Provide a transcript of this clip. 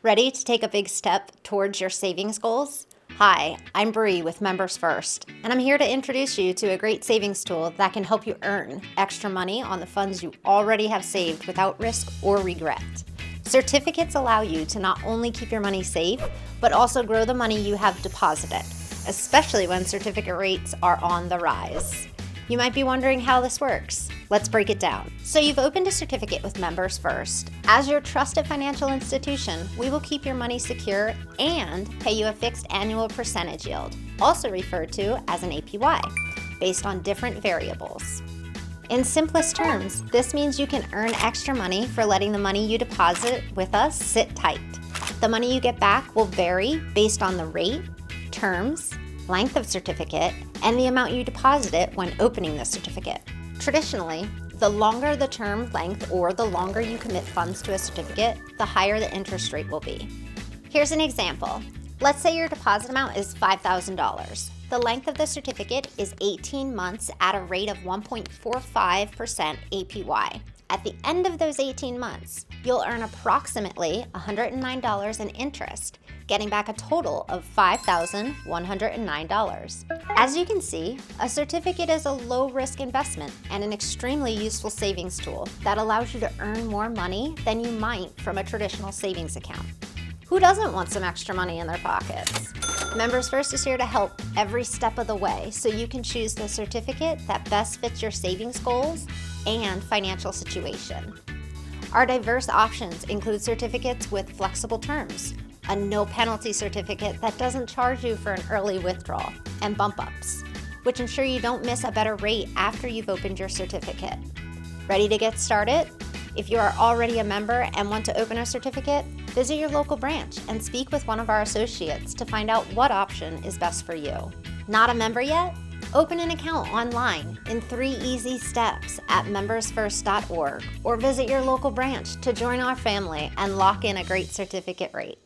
Ready to take a big step towards your savings goals? Hi, I'm Bree with Members First, and I'm here to introduce you to a great savings tool that can help you earn extra money on the funds you already have saved without risk or regret. Certificates allow you to not only keep your money safe, but also grow the money you have deposited, especially when certificate rates are on the rise. You might be wondering how this works. Let's break it down. So you've opened a certificate with Members First. As your trusted financial institution, we will keep your money secure and pay you a fixed annual percentage yield, also referred to as an APY, based on different variables. In simplest terms, this means you can earn extra money for letting the money you deposit with us sit tight. The money you get back will vary based on the rate, terms, length of certificate, and the amount you deposited when opening the certificate. Traditionally, the longer the term length or the longer you commit funds to a certificate, the higher the interest rate will be. Here's an example. Let's say your deposit amount is $5,000. The length of the certificate is 18 months at a rate of 1.45% APY. At the end of those 18 months, you'll earn approximately $109 in interest, getting back a total of $5,109. As you can see, a certificate is a low-risk investment and an extremely useful savings tool that allows you to earn more money than you might from a traditional savings account. Who doesn't want some extra money in their pockets? Members First is here to help every step of the way so you can choose the certificate that best fits your savings goals and financial situation. Our diverse options include certificates with flexible terms, a no-penalty certificate that doesn't charge you for an early withdrawal, and bump-ups, which ensure you don't miss a better rate after you've opened your certificate. Ready to get started? If you are already a member and want to open a certificate, visit your local branch and speak with one of our associates to find out what option is best for you. Not a member yet? Open an account online in 3 easy steps at membersfirst.org or visit your local branch to join our family and lock in a great certificate rate.